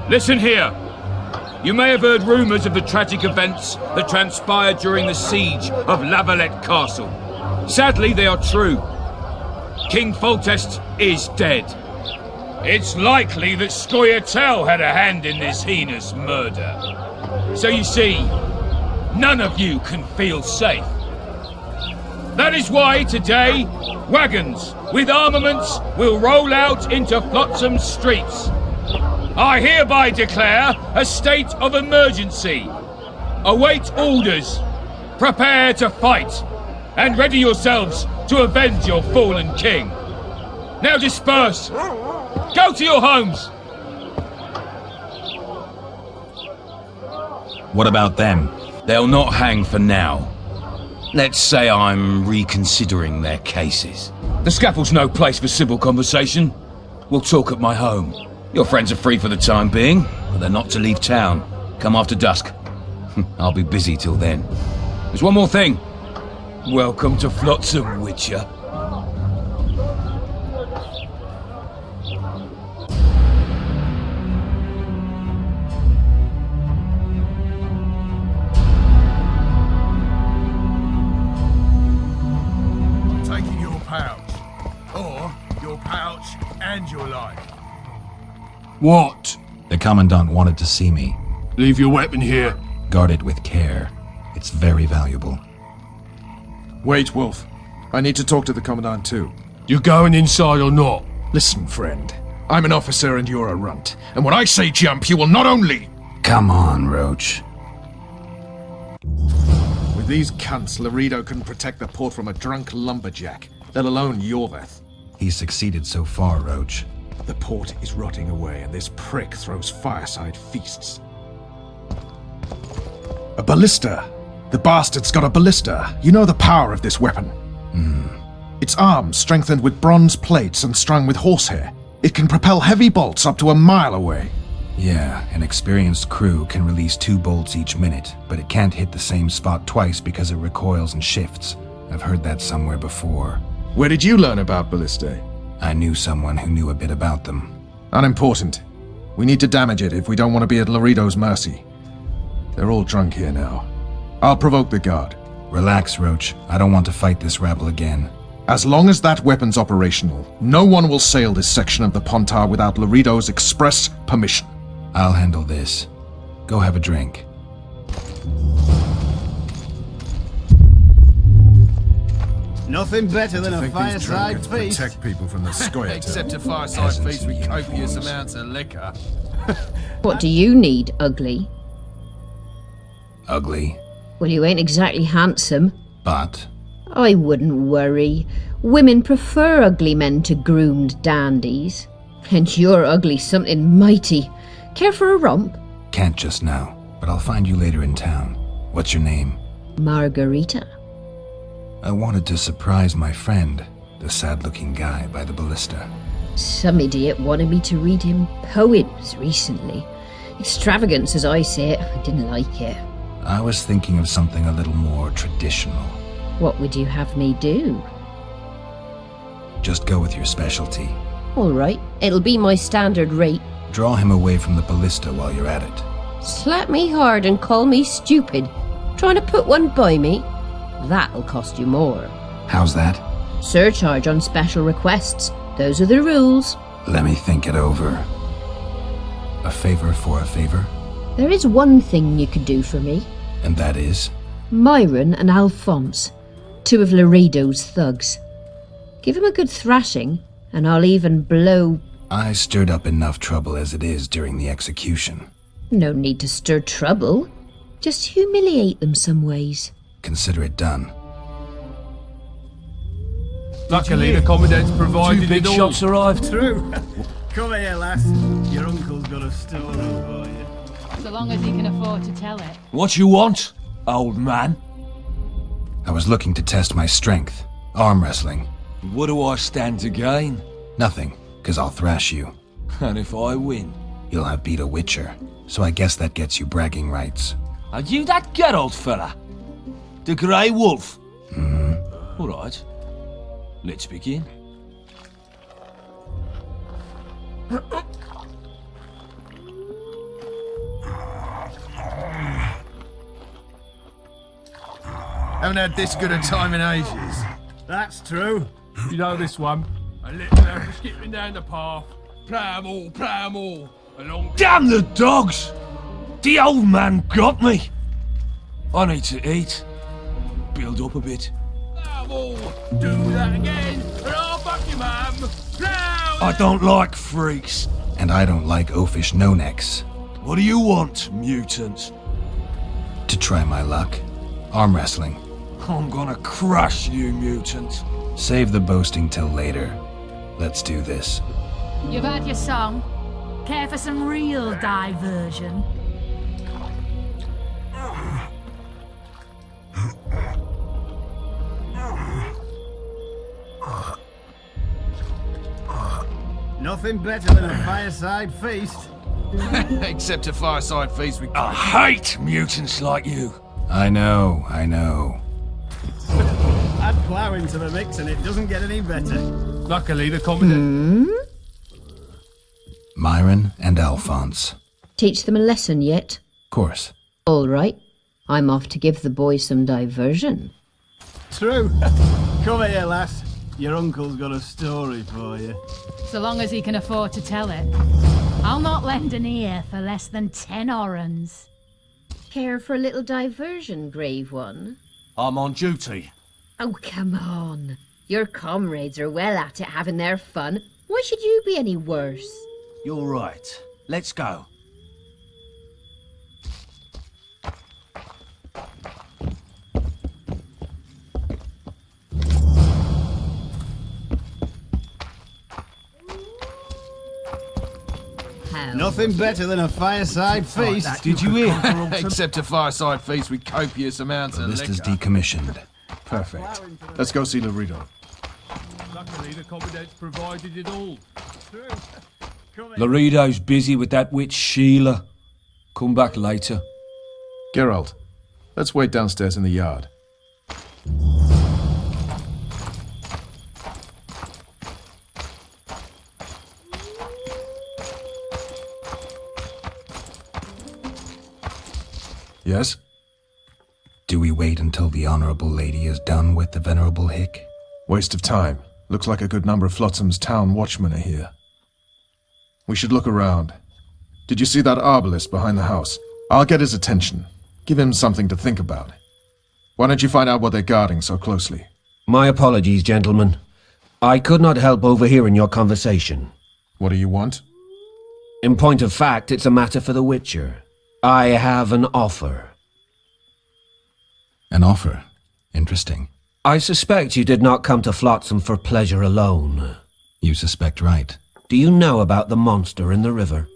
Listen here. You may have heard rumours of the tragic events that transpired during the siege of Lavalette Castle. Sadly, they are true. King Foltest is dead. It's likely that Scoia'tael had a hand in this heinous murder. So you see, none of you can feel safe. That is why today, wagons with armaments will roll out into Flotsam's streets. I hereby declare a state of emergency. Await orders. Prepare to fight. And ready yourselves to avenge your fallen king. Now disperse. Go to your homes. What about them? They'll not hang for now. Let's say I'm reconsidering their cases. The scaffold's no place for civil conversation. We'll talk at my home. Your friends are free for the time being, but they're not to leave town. Come after dusk. I'll be busy till then. There's one more thing. Welcome to Flotsam, Witcher. I'm taking your pouch. Or your pouch and your life. What? The Commandant wanted to see me. Leave your weapon here. Guard it with care. It's very valuable. Wait, Wolf. I need to talk to the Commandant too. You going inside or not? Listen, friend. I'm an officer and you're a runt. And when I say jump, you will not only... Come on, Roche. With these cunts, Laredo couldn't protect the port from a drunk lumberjack, let alone Iorveth. He's succeeded so far, Roche. The port is rotting away and this prick throws fireside feasts. A ballista! The bastard's got a ballista. You know the power of this weapon. Its arms strengthened with bronze plates and strung with horsehair. It can propel heavy bolts up to a mile away. Yeah, an experienced crew can release 2 bolts each minute, but it can't hit the same spot twice because it recoils and shifts. I've heard that somewhere before. Where did you learn about ballistae? I knew someone who knew a bit about them. Unimportant. We need to damage it if we don't want to be at Laredo's mercy. They're all drunk here now. I'll provoke the guard. Relax, Roche. I don't want to fight this rabble again. As long as that weapon's operational, no one will sail this section of the Pontar without Laredo's express permission. I'll handle this. Go have a drink. Nothing better than a fireside feast. Protect people from the scoia'tael. Except a fireside feast with copious amounts of liquor. What do you need, ugly? Ugly, Well, you ain't exactly handsome. but... I wouldn't worry. Women prefer ugly men to groomed dandies. And you're ugly something mighty. Care for a romp? Can't just now, but I'll find you later in town. What's your name? Margarita. I wanted to surprise my friend, the sad-looking guy by the ballista. Some idiot wanted me to read him poems recently. Extravagance, as I say it. I didn't like it. I was thinking of something a little more traditional. What would you have me do? Just go with your specialty. All right, it'll be my standard rate. Draw him away from the ballista while you're at it. Slap me hard and call me stupid. Trying to put one by me? That'll cost you more. How's that? Surcharge on special requests. Those are the rules. Let me think it over. A favor for a favor? There is one thing you could do for me. And that is? Myron and Alphonse, 2 of Laredo's thugs. Give him a good thrashing, and I'll even blow... I stirred up enough trouble as it is during the execution. No need to stir trouble. Just humiliate them some ways. Consider it done. Luckily, the Commandant's provided 2 big it all. shots arrived. True. Come here, lass. Your uncle's got a story for you. So long as he can afford to tell it. What you want, old man? I was looking to test my strength. Arm wrestling. What do I stand to gain? Nothing, 'cause I'll thrash you. And if I win? You'll have beat a Witcher, so I guess that gets you bragging rights. Are you that Geralt fella? The Grey Wolf? All right. Let's begin. Haven't had this good a time in ages. That's true. You know this one? A little after skipping down the path. Plough 'em all. Along. Damn the dogs! The old man got me. I need to eat. Build up a bit. Plough 'em all. Do that again, and I'll fuck you, ma'am. Plough. I don't like freaks. And I don't like oafish no-necks. What do you want, mutant? To try my luck. Arm wrestling. I'm gonna crush you, mutant. Save the boasting till later. Let's do this. You've had your song. Care for some real diversion? Nothing better than a fireside feast. Except a fireside feast with... I hate mutants like you. I know. Add plough into the mix and it doesn't get any better. Luckily, the commandant. Myron and Alphonse. Teach them a lesson yet? Course. All right. I'm off to give the boys some diversion. True. Come here, lass. Your uncle's got a story for you. So long as he can afford to tell it. I'll not lend an ear for less than 10 orans. Care for a little diversion, brave one? I'm on duty. Oh, come on. Your comrades are well at it having their fun. Why should you be any worse? You're right. Let's go. Nothing better than a fireside feast. Did you hear? Except a fireside feast with copious amounts of Ballista's liquor. decommissioned. Perfect. Let's go see Laredo. Luckily, the commandant's provided it all. True. Come here. Laredo's busy with that witch Sheila. Come back later. Geralt, let's wait downstairs in the yard. Yes? Do we wait until the Honourable Lady is done with the Venerable Hick? Waste of time. Looks like a good number of Flotsam's town watchmen are here. We should look around. Did you see that arbalist behind the house? I'll get his attention. Give him something to think about. Why don't you find out what they're guarding so closely? My apologies, gentlemen. I could not help overhearing your conversation. What do you want? In point of fact, it's a matter for the Witcher. I have an offer. An offer? Interesting. I suspect you did not come to Flotsam for pleasure alone. You suspect right. Do you know about the monster in the river?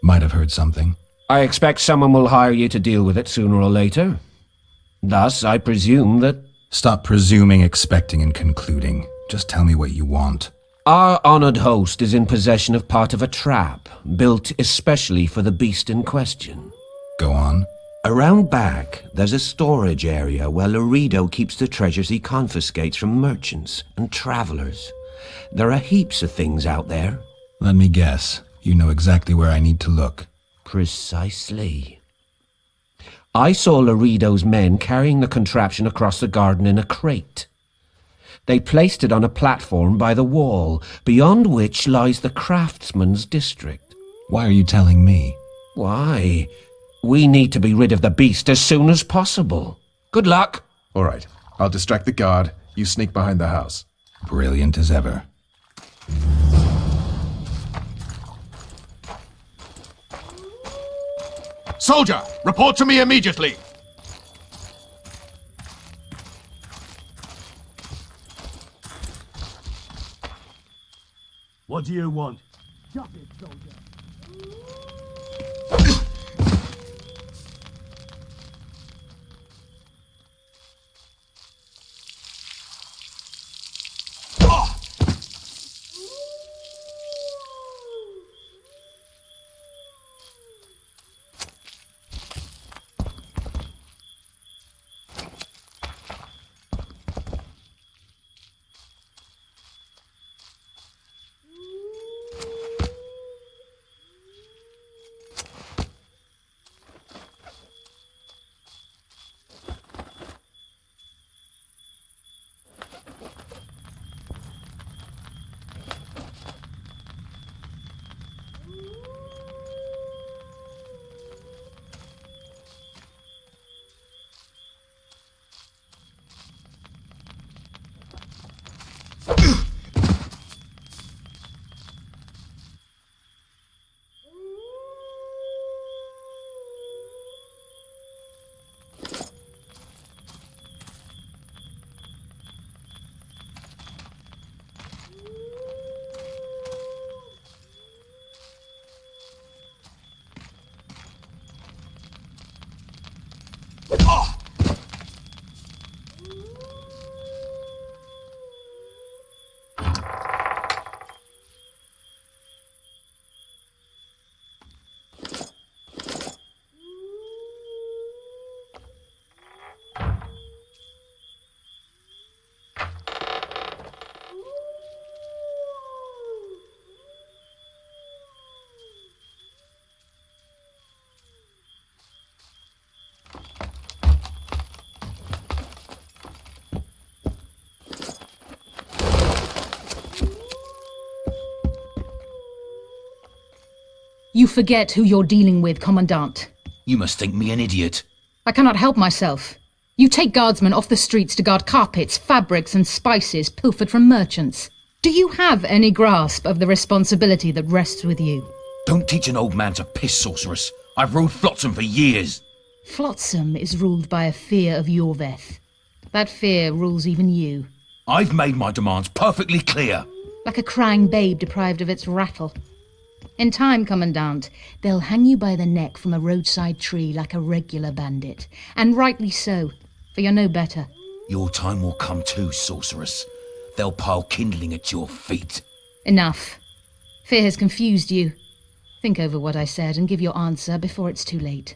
Might have heard something. I expect someone will hire you to deal with it sooner or later. Thus, I presume that... Stop presuming, expecting, and concluding. Just tell me what you want. Our honored host is in possession of part of a trap, built especially for the beast in question. Go on. Around back, there's a storage area where Laredo keeps the treasures he confiscates from merchants and travelers. There are heaps of things out there. Let me guess. You know exactly where I need to look. Precisely. I saw Laredo's men carrying the contraption across the garden in a crate. They placed it on a platform by the wall, beyond which lies the craftsman's district. Why are you telling me? Why? We need to be rid of the beast as soon as possible. Good luck. All right. I'll distract the guard. You sneak behind the house. Brilliant as ever. Soldier, report to me immediately. What do you want? You forget who you're dealing with, Commandant. You must think me an idiot. I cannot help myself. You take guardsmen off the streets to guard carpets, fabrics and spices pilfered from merchants. Do you have any grasp of the responsibility that rests with you? Don't teach an old man to piss, sorceress. I've ruled Flotsam for years. Flotsam is ruled by a fear of Iorveth. That fear rules even you. I've made my demands perfectly clear. Like a crying babe deprived of its rattle. In time, Commandant, they'll hang you by the neck from a roadside tree like a regular bandit. And rightly so, for you're no better. Your time will come too, sorceress. They'll pile kindling at your feet. Enough. Fear has confused you. Think over what I said and give your answer before it's too late.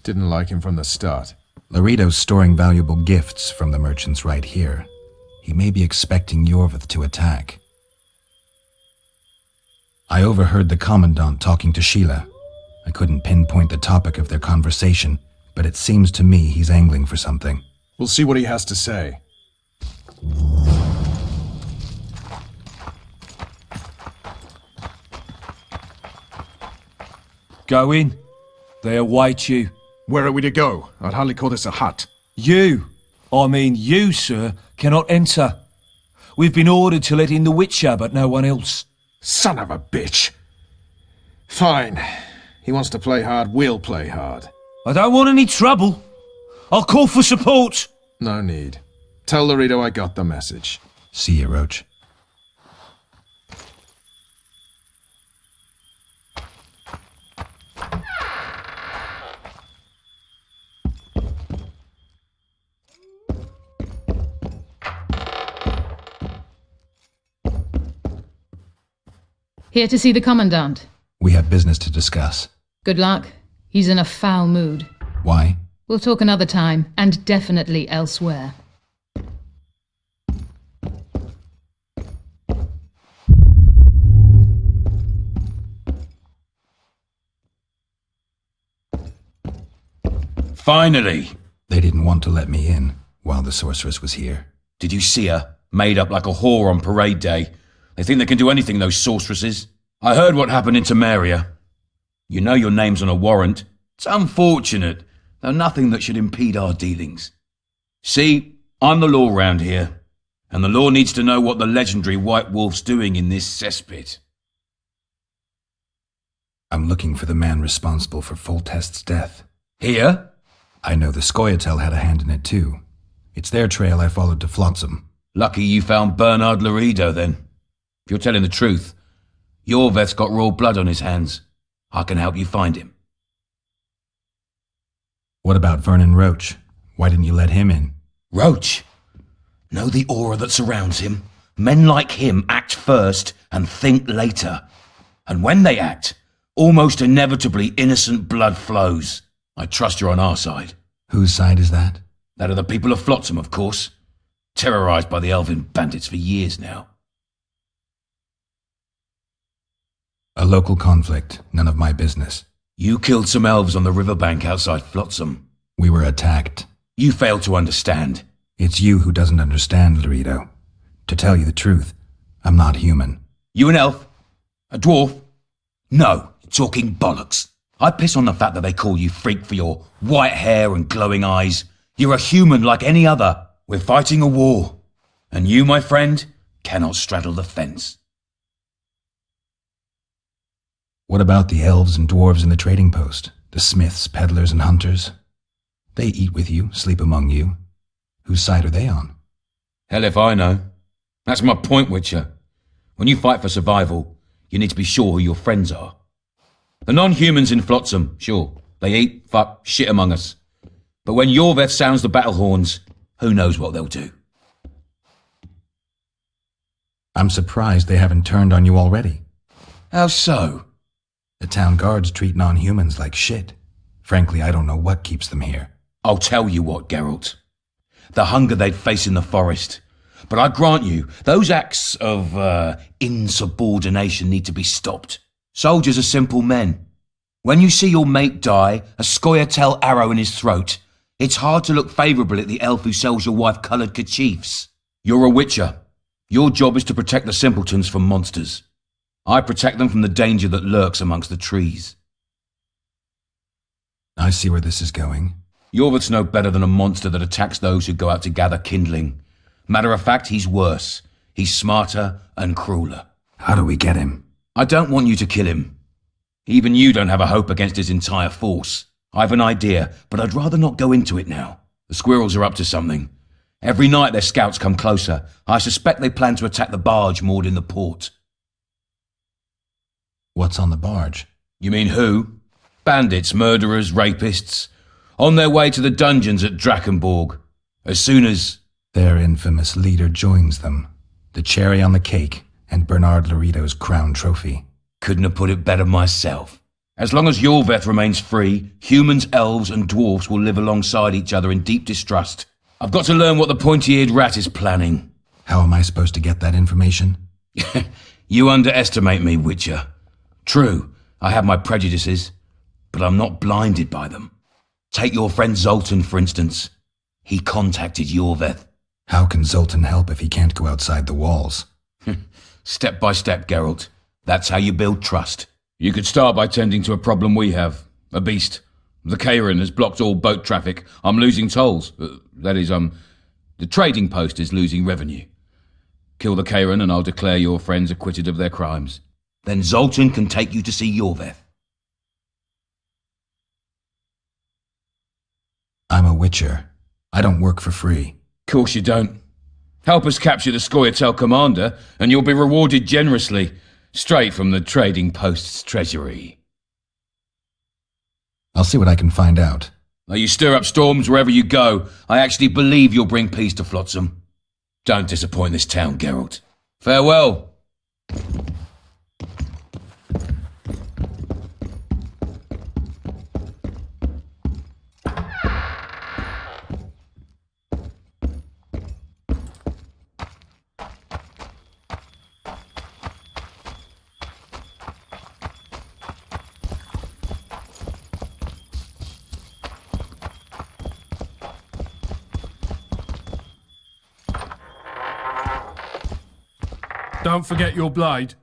Didn't like him from the start. Laredo's storing valuable gifts from the merchants right here. He may be expecting Iorveth to attack. I overheard the Commandant talking to Sheila. I couldn't pinpoint the topic of their conversation, but it seems to me he's angling for something. We'll see what he has to say. Go in. They await you. Where are we to go? I'd hardly call this a hut. You, sir, cannot enter. We've been ordered to let in the Witcher, but no one else. Son of a bitch. Fine. He wants to play hard, we'll play hard. I don't want any trouble. I'll call for support. No need. Tell Laredo I got the message. See you, Roche. Here to see the Commandant. We have business to discuss. Good luck. He's in a foul mood. Why? We'll talk another time, and definitely elsewhere. Finally! They didn't want to let me in while the sorceress was here. Did you see her? Made up like a whore on parade day. They think they can do anything, those sorceresses. I heard what happened in Temeria. You know your name's on a warrant. It's unfortunate, though nothing that should impede our dealings. See, I'm the law round here, and the law needs to know what the legendary White Wolf's doing in this cesspit. I'm looking for the man responsible for Foltest's death. Here? I know the scoia'tael had a hand in it too. It's their trail I followed to Flotsam. Lucky you found Bernard Laredo, then. If you're telling the truth, Iorveth's got raw blood on his hands. I can help you find him. What about Vernon Roche? Why didn't you let him in? Roche? Know the aura that surrounds him? Men like him act first and think later. And when they act, almost inevitably innocent blood flows. I trust you're on our side. Whose side is that? That of the people of Flotsam, of course. Terrorized by the elven bandits for years now. A local conflict, none of my business. You killed some elves on the riverbank outside Flotsam. We were attacked. You failed to understand. It's you who doesn't understand, Laredo. To tell you the truth, I'm not human. You an elf? A dwarf? No, talking bollocks. I piss on the fact that they call you freak for your white hair and glowing eyes. You're a human like any other. We're fighting a war. And you, my friend, cannot straddle the fence. What about the elves and dwarves in the trading post? The smiths, peddlers, and hunters? They eat with you, sleep among you. Whose side are they on? Hell if I know. That's my point, Witcher. When you fight for survival, you need to be sure who your friends are. The non-humans in Flotsam, sure. They eat, fuck, shit among us. But when Iorveth sounds the battle horns, who knows what they'll do. I'm surprised they haven't turned on you already. How so? The town guards treat non-humans like shit. Frankly, I don't know what keeps them here. I'll tell you what, Geralt. The hunger they'd face in the forest. But I grant you, those acts of, insubordination need to be stopped. Soldiers are simple men. When you see your mate die, a scoia'tael arrow in his throat, it's hard to look favourable at the elf who sells your wife coloured kerchiefs. You're a witcher. Your job is to protect the simpletons from monsters. I protect them from the danger that lurks amongst the trees. I see where this is going. Iorveth's no better than a monster that attacks those who go out to gather kindling. Matter of fact, he's worse. He's smarter and crueler. How do we get him? I don't want you to kill him. Even you don't have a hope against his entire force. I've an idea, but I'd rather not go into it now. The squirrels are up to something. Every night their scouts come closer. I suspect they plan to attack the barge moored in the port. What's on the barge? You mean who? Bandits, murderers, rapists. On their way to the dungeons at Drakenborg. As soon as... Their infamous leader joins them. The cherry on the cake and Bernard Laredo's crown trophy. Couldn't have put it better myself. As long as Iorveth remains free, humans, elves and dwarfs will live alongside each other in deep distrust. I've got to learn what the pointy-eared rat is planning. How am I supposed to get that information? You underestimate me, Witcher. True, I have my prejudices, but I'm not blinded by them. Take your friend Zoltan, for instance. He contacted Iorveth. How can Zoltan help if he can't go outside the walls? Step by step, Geralt. That's how you build trust. You could start by tending to a problem we have. A beast. The Kairin has blocked all boat traffic. I'm losing tolls. The trading post is losing revenue. Kill the Kairin and I'll declare your friends acquitted of their crimes. Then Zoltan can take you to see Iorveth. I'm a witcher. I don't work for free. Course you don't. Help us capture the scoia'tael commander and you'll be rewarded generously. Straight from the trading post's treasury. I'll see what I can find out. Now you stir up storms wherever you go. I actually believe you'll bring peace to Flotsam. Don't disappoint this town, Geralt. Farewell. Don't forget your blade.